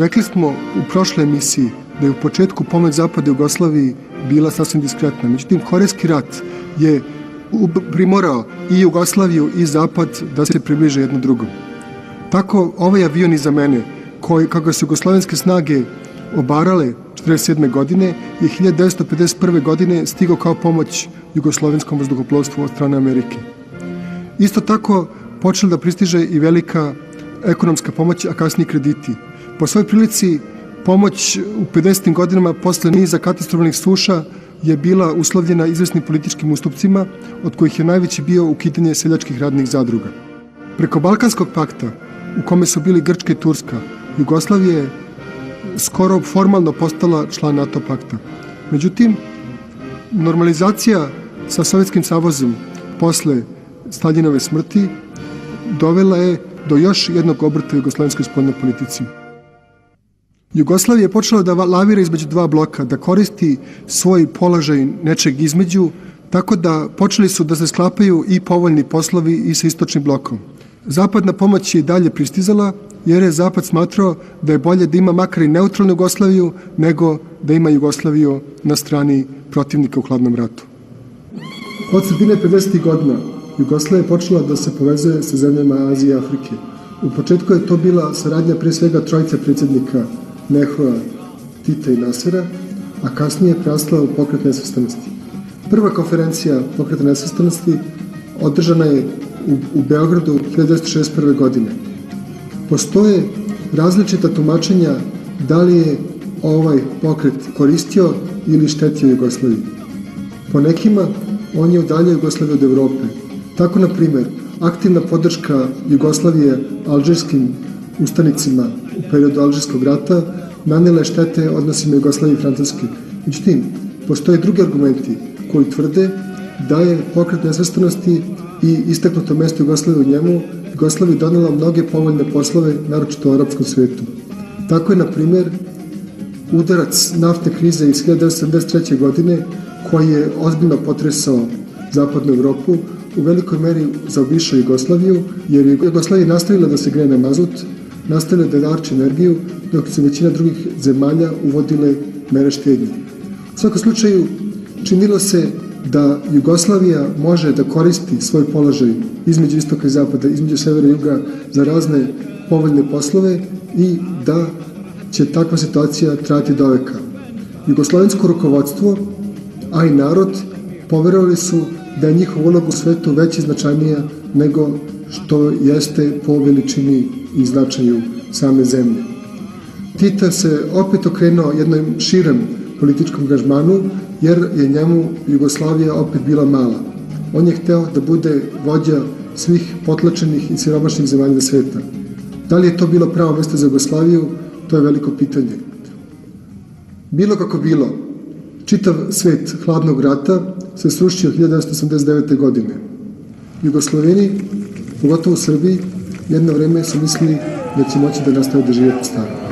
Rekli smo u prošloj emisiji da je u početku pomoć Zapada Jugoslaviji bila sasvim diskretna. Međutim, Korejski rat je primorao i Jugoslaviju i Zapad da se približe jedno drugom. Tako ovaj avion iza mene, kako su jugoslovenske snage obarale 1947. godine, je 1951. godine stigao kao pomoć jugoslovenskom vazduhoplovstvu od strane Amerike. Isto tako počela da pristiže i velika ekonomska pomoć, a kasnije krediti. Po svojoj prilici, pomoć u 50. godinama posle niza katastrofalnih suša je bila uslovljena izvesnim političkim ustupcima, od kojih je najveći bio ukidanje seljačkih radnih zadruga. Preko Balkanskog pakta, u kome su bili Grčka i Turska, Jugoslavija je skoro formalno postala član NATO pakta. Međutim, normalizacija sa Sovjetskim savozom posle Staljinove smrti dovela je do još jednog obrta u jugoslovenskoj spoljnoj politici. Jugoslavija je počela da lavira između dva bloka, da koristi svoj položaj nečeg između, tako da počeli su da se sklapaju i povoljni poslovi i sa istočnim blokom. Zapadna pomoć je dalje pristizala, jer je Zapad smatrao da je bolje da ima makar i neutralnu Jugoslaviju, nego da ima Jugoslaviju na strani protivnika u hladnom ratu. Od sredine 50. godina Jugoslavija je počela da se povezuje sa zemljama Azije i Afrike. U početku je to bila saradnja pre svega trojice predsjednika Nehrua, Tita i Nasera, a kasnije je prerasla u Pokret nesvrstanosti. Prva konferencija Pokreta nesvrstanosti održana je u Beogradu 1961. godine. Postoje različita tumačenja da li je ovaj pokret koristio ili štetio Jugoslaviji. Po nekima, on je udaljio Jugoslaviju od Evrope. Tako, na primjer, aktivna podrška Jugoslavije alžirskim ustanicima u periodu Alžirskog rata nanijela je štete odnosima Jugoslavije i Francuske. Međutim, postoje drugi argumenti koji tvrde da je pokret nesvrstanosti i istaknuto mesto Jugoslavije u njemu Jugoslaviji donela mnoge povoljne poslove, naročito u arapskom svijetu. Tako je, na primjer, udarac naftne krize iz 1973. godine, koji je ozbiljno potresao zapadnu Evropu, u velikoj meri zaobišao Jugoslaviju, jer je Jugoslavija nastavila da se greje na mazut, nastavila da darči energiju, dok su većina drugih zemalja uvodile mere štednje. U svakom slučaju, činilo se da Jugoslavija može da koristi svoj položaj između istoka i zapada, između severa i juga za razne povoljne poslove i da će takva situacija trajati do veka. Jugoslovensko rukovodstvo, a i narod, poverovali su da je njihov ulog u svetu veći značajnija nego što jeste po veličini i značaju same zemlje. Tita se opet okrenuo jednom širem političkom angažmanu, jer je njemu Jugoslavija opet bila mala. On je hteo da bude vođa svih potlačenih i siromašnih zemalja sveta. Da li je to bilo pravo mesto za Jugoslaviju, to je veliko pitanje. Bilo kako bilo, čitav svet hladnog rata se srušio 1989. godine. Jugosloveni, pogotovo u Srbiji, jedno vreme su mislili da će moći da nastave da žive po starom.